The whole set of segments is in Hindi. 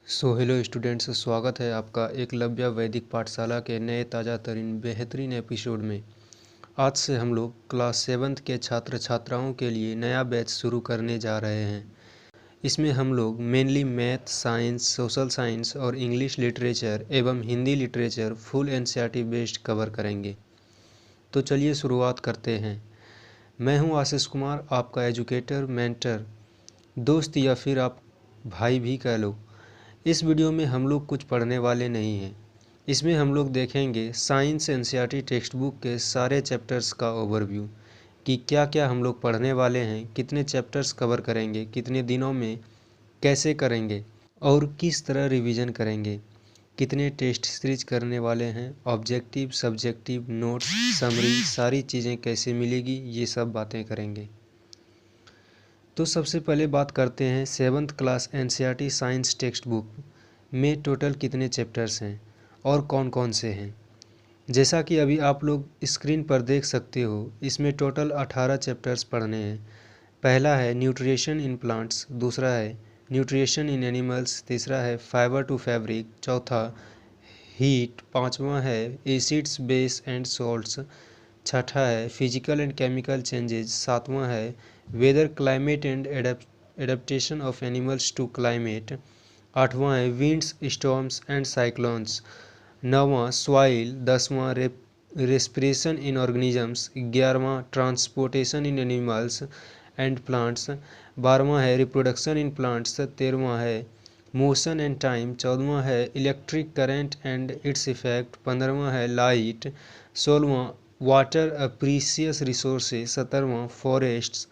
हेलो स्टूडेंट्स, स्वागत है आपका एकलव्य वैदिक पाठशाला के नए ताज़ा तरीन बेहतरीन एपिसोड में। आज से हम लोग क्लास 7th के छात्र छात्राओं के लिए नया बैच शुरू करने जा रहे हैं। इसमें हम लोग mainly math, science, social science और इंग्लिश लिटरेचर एवं Hindi literature full NCERT based cover करेंगे। तो चलिए शुरुआत करते हैं। मैं हूं आशीष कुमार, आपका एजुकेटर, मेंटर, दोस्त या फिर आप भाई भी कह लो। इस वीडियो में हम लोग कुछ पढ़ने वाले नहीं हैं। इसमें हम लोग देखेंगे साइंस एनसीईआरटी टेक्स्ट बुक के सारे चैप्टर्स का ओवरव्यू कि क्या क्या हम लोग पढ़ने वाले हैं, कितने चैप्टर्स कवर करेंगे, कितने दिनों में, कैसे करेंगे और किस तरह रिवीजन करेंगे, कितने टेस्ट सीरीज करने वाले हैं, ऑब्जेक्टिव, सब्जेक्टिव, नोट्स, समरी, सारी चीज़ें कैसे मिलेगी, ये सब बातें करेंगे। तो सबसे पहले बात करते हैं 7th class NCERT science text book में टोटल कितने चैप्टर्स हैं और कौन कौन से हैं। जैसा कि अभी आप लोग स्क्रीन पर देख सकते हो, इसमें टोटल 18 चैप्टर्स पढ़ने हैं। पहला है न्यूट्रिशन इन प्लांट्स, दूसरा है न्यूट्रिशन इन एनिमल्स, तीसरा है फाइबर टू फैब्रिक, चौथा हीट, पांचवा है एसिड्स, बेस एंड सॉल्ट्स, छठा है फिजिकल एंड केमिकल चेंजेस, सातवां है weather, climate and adaptation of animals to climate, आठवां है विंड्स, स्टॉर्म्स एंड साइक्लोन्स, नौवां सॉइल, दसवां रेस्पिरेशन इन ऑर्गेनिजम्स, 11वां transportation in animals and plants, 12वां है रिप्रोडक्शन इन प्लांट्स, 13वां है मोशन एंड टाइम, 14वां है electric current and its effect, 15वां है लाइट, 16वां वाटर अ प्रीशियस रिसोर्सेज, 17वां forests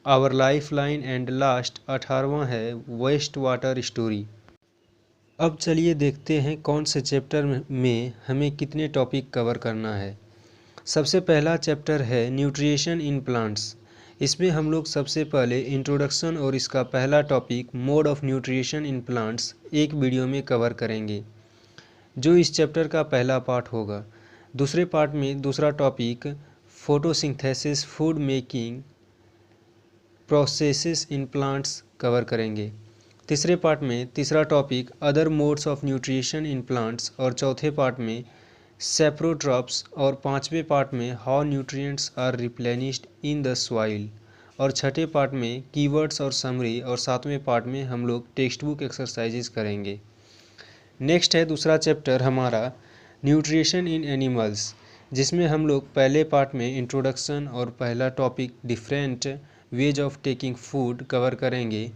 our life line and last 18वां है वेस्ट वाटर स्टोरी। अब चलिए देखते हैं कौन से चैप्टर में हमें कितने टॉपिक कवर करना है। सबसे पहला चैप्टर है न्यूट्रिशन इन प्लांट्स। इसमें हम लोग सबसे पहले इंट्रोडक्शन और इसका पहला topic mode of nutrition in plants एक वीडियो में कवर करेंगे, जो इस चैप्टर का पहला पार्ट होगा। दूसरे पार्ट में दूसरा topic photosynthesis, food making processes in plants cover करेंगे। तीसरे पार्ट में तीसरा topic other modes of nutrition in plants और चौथे पार्ट में सेप्रोट्रॉप्स और पांचवें पार्ट में how nutrients are replenished in the soil और छठे पार्ट में कीवर्ड्स और समरी और सातवें पार्ट में हम लोग टेक्स्ट बुक एक्सरसाइजेज करेंगे। नेक्स्ट है दूसरा चैप्टर हमारा न्यूट्रिशन इन एनिमल्स, जिसमें हम लोग पहले पार्ट में इंट्रोडक्शन और पहला topic different ways of taking food cover करेंगे।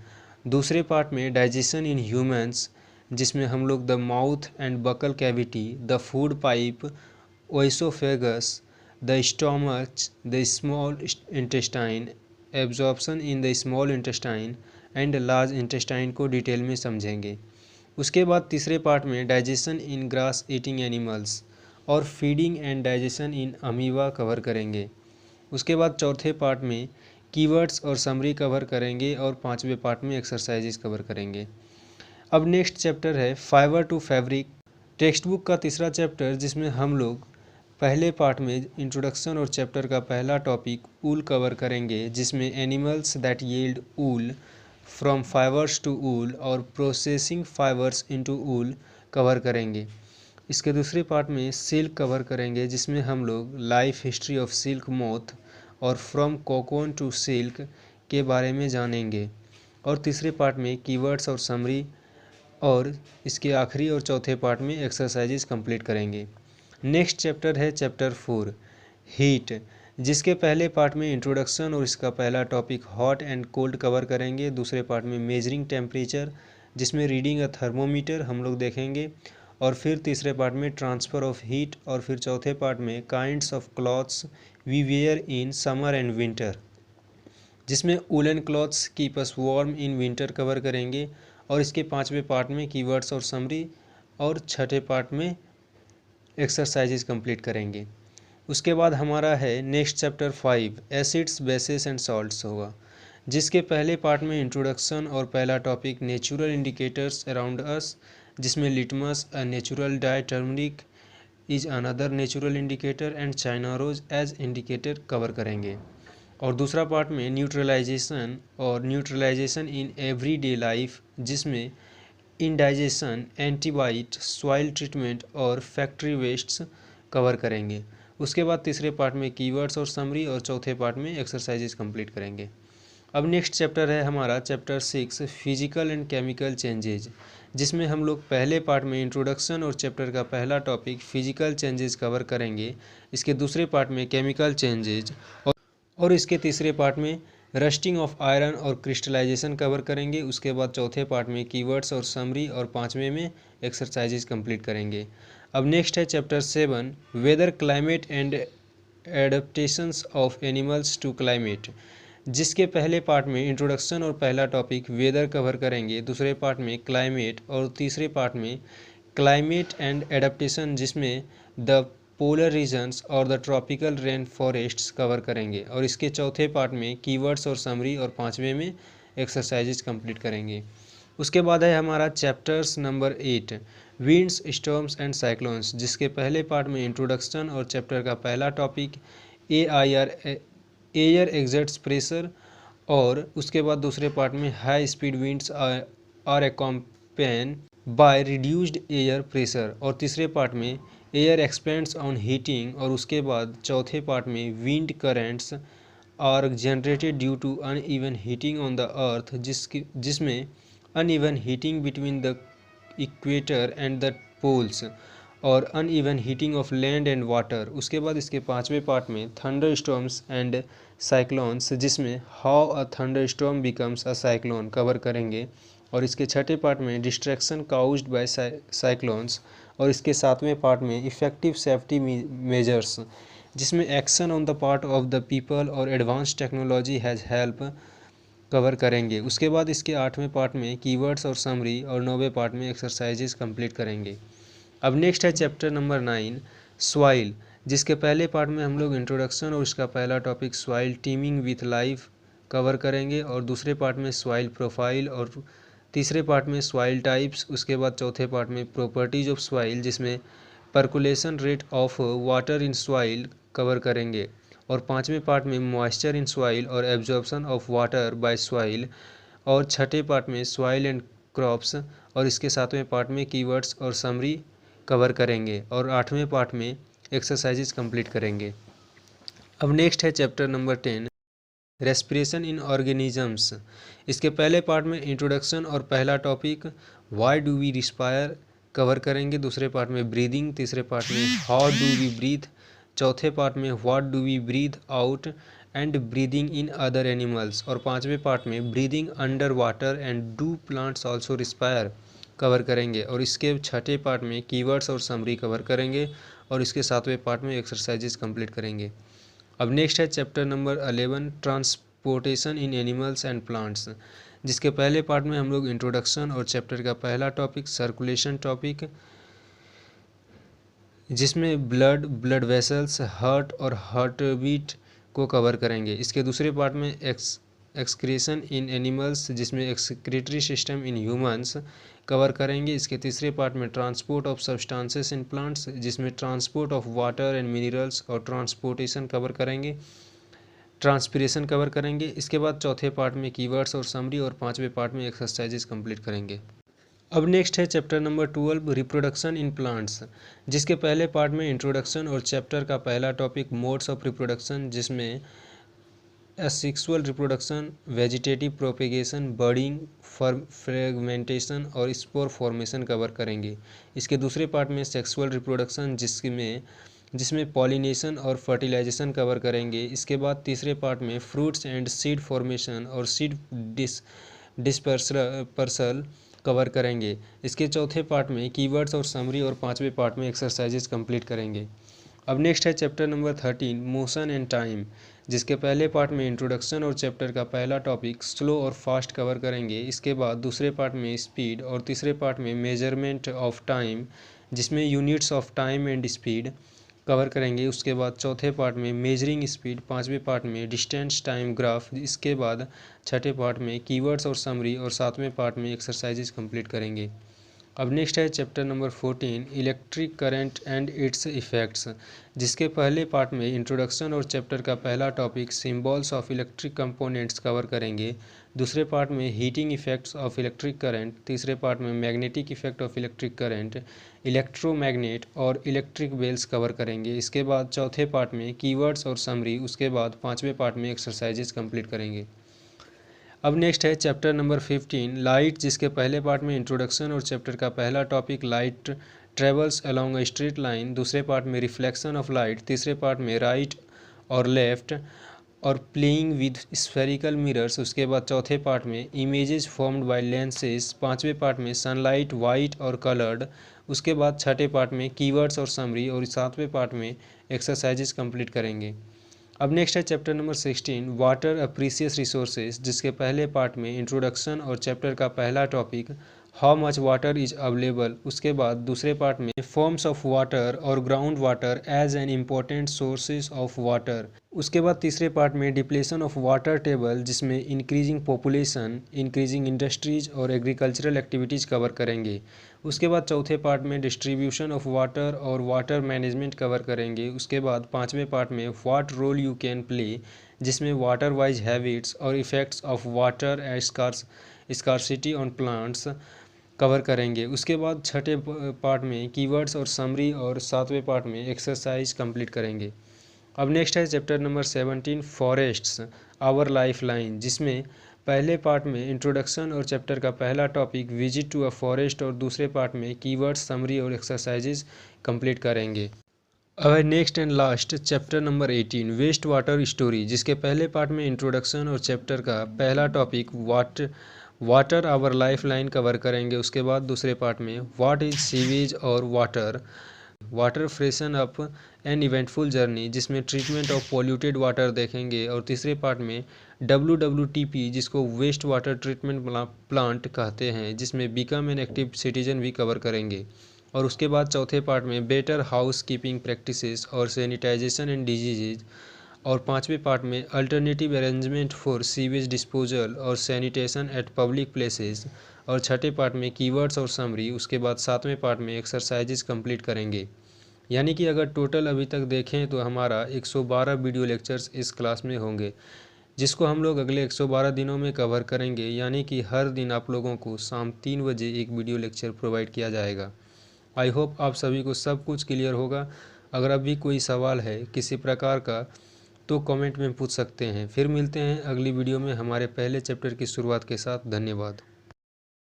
दूसरे पार्ट में डाइजेशन इन ह्यूमंस, जिसमें हम लोग the mouth and buccal cavity, the food pipe, oesophagus, the stomach, the small intestine, absorption in the small intestine and large intestine को डिटेल में समझेंगे। उसके बाद तीसरे पार्ट में digestion in grass eating animals और feeding and digestion in amoeba cover करेंगे। उसके बाद चौथे पार्ट में कीवर्ड्स और समरी कवर करेंगे और पांचवें पार्ट में एक्सरसाइजेज कवर करेंगे। अब नेक्स्ट चैप्टर है fibre to fabric, textbook का तीसरा चैप्टर, जिसमें हम लोग पहले पार्ट में इंट्रोडक्शन और चैप्टर का पहला टॉपिक ऊल कवर करेंगे, जिसमें animals that yield wool from fibres to wool और processing fibres into wool cover करेंगे। इसके दूसरे पार्ट में सिल्क कवर करेंगे, जिसमें हम लोग life history of silk moth और फ्रॉम कोकोन टू सिल्क के बारे में जानेंगे। और तीसरे पार्ट में कीवर्ड्स और समरी और इसके आखिरी और चौथे पार्ट में एक्सरसाइजेज कंप्लीट करेंगे। नेक्स्ट चैप्टर है चैप्टर 4 हीट, जिसके पहले पार्ट में इंट्रोडक्शन और इसका पहला topic hot and cold cover करेंगे। दूसरे पार्ट में मेजरिंग टेम्परेचर, जिसमें रीडिंग अ थर्मोमीटर हम लोग देखेंगे। और फिर तीसरे पार्ट में ट्रांसफ़र ऑफ हीट और फिर चौथे पार्ट में kinds of clothes we wear in summer and winter, जिसमें woollen clothes keep us warm in winter cover करेंगे। और इसके पांचवें पार्ट में कीवर्ड्स और समरी और छठे पार्ट में एक्सरसाइजेज कंप्लीट करेंगे। उसके बाद हमारा है next chapter 5 acids, bases and salts होगा, जिसके पहले पार्ट में इंट्रोडक्शन और पहला topic natural indicators around us, जिसमें litmus a natural dye, turmeric is another natural indicator and China rose as indicator cover करेंगे। और दूसरा पार्ट में न्यूट्रलाइजेशन और न्यूट्रलाइजेशन इन एवरीडे लाइफ, जिसमें इंडाइजेशन, एंटीबाइट, सॉइल ट्रीटमेंट और फैक्ट्री वेस्ट्स कवर करेंगे। उसके बाद तीसरे पार्ट में कीवर्ड्स और समरी और चौथे पार्ट में एक्सरसाइजेज कंप्लीट करेंगे। अब नेक्स्ट चैप्टर है हमारा chapter 6 physical and chemical changes, जिसमें हम लोग पहले पार्ट में इंट्रोडक्शन और चैप्टर का पहला टॉपिक फिजिकल चेंजेज कवर करेंगे। इसके दूसरे पार्ट में केमिकल चेंजेज और इसके तीसरे पार्ट में रस्टिंग ऑफ आयरन और क्रिस्टलाइजेशन कवर करेंगे। उसके बाद चौथे पार्ट में कीवर्ड्स और समरी और पाँचवें में एक्सरसाइजेज कंप्लीट करेंगे। अब नेक्स्ट है chapter 7 weather climate and adaptations of animals to climate, जिसके पहले पार्ट में इंट्रोडक्शन और पहला टॉपिक वेदर कवर करेंगे, दूसरे पार्ट में क्लाइमेट और तीसरे पार्ट में क्लाइमेट एंड एडेप्टेशन, जिसमें द पोलर रीजन्स और the tropical rain forests cover करेंगे। और इसके चौथे पार्ट में कीवर्ड्स और समरी और पाँचवें में एक्सरसाइजेज कंप्लीट करेंगे। उसके बाद है हमारा chapters number 8 winds, storms and cyclones, जिसके पहले पार्ट में इंट्रोडक्शन और चैप्टर का पहला टॉपिक एयर एग्जर्ट्स प्रेशर, और उसके बाद दूसरे पार्ट में high speed winds are accompany by reduced air pressure, और तीसरे पार्ट में एयर एक्सपेंड्स ऑन हीटिंग, और उसके बाद चौथे पार्ट में wind currents are generated due to uneven heating on the earth, जिसमें uneven heating between the equator and the poles और uneven heating of land and water. उसके बाद इसके पाँचवें पार्ट में थंडर स्टॉर्म्स एंड साइक्लोन्स, जिसमें how a thunderstorm becomes a cyclone cover करेंगे। और इसके छठे पार्ट में डिस्ट्रैक्शन काउज्ड बाय साइक्लोन्स, और इसके सातवें पार्ट में इफ़ेक्टिव सेफ्टी मेजर्स, जिसमें action on the part of the people और advance technology has help cover करेंगे। उसके बाद इसके आठवें पार्ट में कीवर्ड्स और समरी और नौवें पार्ट में एक्सरसाइजेज कंप्लीट करेंगे। अब नेक्स्ट है चैप्टर नंबर 9 सॉइल, जिसके पहले पार्ट में हम लोग इंट्रोडक्शन और इसका पहला topic soil teeming with life cover करेंगे, और दूसरे पार्ट में सॉइल प्रोफाइल, और तीसरे पार्ट में सॉइल टाइप्स। उसके बाद चौथे पार्ट में प्रॉपर्टीज ऑफ सॉइल, जिसमें percolation rate of water in soil cover करेंगे, और पाँचवें पार्ट में मॉइस्चर इन सॉइल और absorption of water bye soil, और छठे पार्ट में सॉइल एंड क्रॉप्स, और इसके सातवें पार्ट में कीवर्ड्स और समरी कवर करेंगे, और आठवें पार्ट में एक्सरसाइजेज कंप्लीट करेंगे। अब नेक्स्ट है chapter number 10 respiration in organisms. इसके पहले पार्ट में इंट्रोडक्शन और पहला topic why do we respire cover करेंगे, दूसरे पार्ट में ब्रीदिंग, तीसरे पार्ट में हाउ डू वी ब्रीथ, चौथे पार्ट में what do we breathe out and breathing in other animals, और पाँचवें पार्ट में breathing under water and do plants also respire cover करेंगे, और इसके छठे पार्ट में कीवर्ड्स और समरी कवर करेंगे, और इसके सातवें पार्ट में एक्सरसाइजेज कंप्लीट करेंगे। अब नेक्स्ट है chapter number 11 transportation in animals and plants, जिसके पहले पार्ट में हम लोग इंट्रोडक्शन और चैप्टर का पहला टॉपिक सर्कुलेशन टॉपिक, जिसमें ब्लड वेसल्स, हार्ट और हार्ट बीट को कवर करेंगे। इसके दूसरे पार्ट में एक्सक्रीशन इन एनिमल्स, जिसमें excretory system in humans cover करेंगे। इसके तीसरे पार्ट में transport of substances in plants, जिसमें transport of water and minerals और ट्रांसपोर्टेशन कवर करेंगे, ट्रांसपिरेशन कवर करेंगे। इसके बाद चौथे पार्ट में कीवर्ड्स और समरी, और पाँचवें पार्ट में एक्सरसाइजेज कंप्लीट करेंगे। अब नेक्स्ट है chapter number 12 reproduction in plants, जिसके पहले पार्ट में इंट्रोडक्शन और चैप्टर का पहला टॉपिक मोड्स ऑफ रिप्रोडक्शन, जिसमें asexual reproduction, vegetative propagation, budding, fragmentation और स्पोर फॉर्मेशन कवर करेंगे। इसके दूसरे पार्ट में सेक्सुअल रिप्रोडक्शन, जिसमें पॉलिनेशन और फर्टिलाइजेशन कवर करेंगे। इसके बाद तीसरे पार्ट में फ्रूट्स एंड सीड फॉर्मेशन और सीड डिस्पर्सल कवर करेंगे। इसके चौथे पार्ट में कीवर्ड्स और समरी, और पाँचवें पार्ट में एक्सरसाइजेज कंप्लीट करेंगे। अब नेक्स्ट है chapter number 13 motion and time, जिसके पहले पार्ट में इंट्रोडक्शन और चैप्टर का पहला टॉपिक स्लो और फास्ट कवर करेंगे। इसके बाद दूसरे पार्ट में स्पीड, और तीसरे पार्ट में मेजरमेंट ऑफ टाइम, जिसमें units of time and speed cover करेंगे। उसके बाद चौथे पार्ट में मेजरिंग स्पीड, पाँचवें पार्ट में डिस्टेंस टाइम ग्राफ, इसके बाद छठे पार्ट में कीवर्ड्स और समरी, और सातवें पार्ट में एक्सरसाइजेज कंप्लीट करेंगे। अब नेक्स्ट है chapter number 14 electric current and it's effects, जिसके पहले पार्ट में इंट्रोडक्शन और चैप्टर का पहला topic symbols of electric components cover करेंगे। दूसरे पार्ट में heating effects of electric current, तीसरे पार्ट में magnetic effect of electric current, electromagnet और इलेक्ट्रिक बेल्स कवर करेंगे। इसके बाद चौथे पार्ट में कीवर्ड्स और समरी, उसके बाद पाँचवें पार्ट में एक्सरसाइजेज कंप्लीट करेंगे। अब नेक्स्ट है चैप्टर नंबर 15 लाइट, जिसके पहले पार्ट में इंट्रोडक्शन और चैप्टर का पहला topic light travels along a straight line, दूसरे पार्ट में रिफ्लेक्शन ऑफ लाइट, तीसरे पार्ट में राइट और लेफ्ट और प्लेइंग विद स्फेरिकल मिरर्स, उसके बाद चौथे पार्ट में इमेजेस फॉर्म्ड बाय लेंसेज, पांचवें पार्ट में सनलाइट वाइट और कलर्ड, उसके बाद छठे पार्ट में कीवर्ड्स और समरी और सातवें पार्ट में एक्सरसाइजेज कंप्लीट करेंगे। अब नेक्स्ट है chapter number 16 water a precious resources, जिसके पहले पार्ट में इंट्रोडक्शन और चैप्टर का पहला topic how much water is available, उसके बाद दूसरे पार्ट में फॉर्म्स ऑफ वाटर और ground water as an important sources of water, उसके बाद तीसरे पार्ट में डिप्लेशन ऑफ वाटर टेबल, जिसमें इंक्रीजिंग पॉपुलेशन, इंक्रीजिंग इंडस्ट्रीज और एग्रीकल्चरल एक्टिविटीज़ कवर करेंगे। उसके बाद चौथे पार्ट में डिस्ट्रीब्यूशन ऑफ वाटर और वाटर मैनेजमेंट कवर करेंगे। उसके बाद पाँचवें पार्ट में what role you can play, जिसमें वाटर वाइज हैबिट्स और effects of water scarcity on plants cover करेंगे। उसके बाद छठे पार्ट में कीवर्ड्स और समरी और सातवें पार्ट में एक्सरसाइज कंप्लीट करेंगे। अब नेक्स्ट है chapter number 17 forests our life line, जिसमें पहले पार्ट में इंट्रोडक्शन और चैप्टर का पहला topic visit to a forest और दूसरे पार्ट में कीवर्ड्स समरी और एक्सरसाइजेज कंप्लीट करेंगे। अब next and last chapter number 18 waste water story, जिसके पहले पार्ट में इंट्रोडक्शन और चैप्टर का पहला topic water our life line cover करेंगे। उसके बाद दूसरे पार्ट में व्हाट इज सीवेज और water freshen up an eventful journey, जिसमें ट्रीटमेंट ऑफ पॉल्यूटेड वाटर देखेंगे। और तीसरे पार्ट में WWTP, जिसको वेस्ट वाटर ट्रीटमेंट प्लांट कहते हैं, जिसमें बिकम एन एक्टिव सिटीजन भी कवर करेंगे। और उसके बाद चौथे पार्ट में बेटर हाउस कीपिंग प्रैक्टिसेस और सैनिटाइजेशन एंड डिजीजेज, और पाँचवें पार्ट में alternative arrangement for sewage disposal और सैनिटेशन एट पब्लिक प्लेसेस, और छठे पार्ट में कीवर्ड्स और समरी। उसके बाद सातवें पार्ट में एक्सरसाइजेज कंप्लीट करेंगे। यानी कि अगर टोटल अभी तक देखें तो हमारा 112 वीडियो लेक्चर्स इस क्लास में होंगे, जिसको हम लोग अगले 112 दिनों में कवर करेंगे। यानी कि हर दिन आप लोगों को शाम 3 बजे एक वीडियो लेक्चर प्रोवाइड किया जाएगा। आई होप आप सभी को सब कुछ क्लियर होगा। अगर अभी कोई सवाल है किसी प्रकार का तो कमेंट में पूछ सकते हैं। फिर मिलते हैं अगली वीडियो में हमारे पहले चैप्टर की शुरुआत के साथ। धन्यवाद।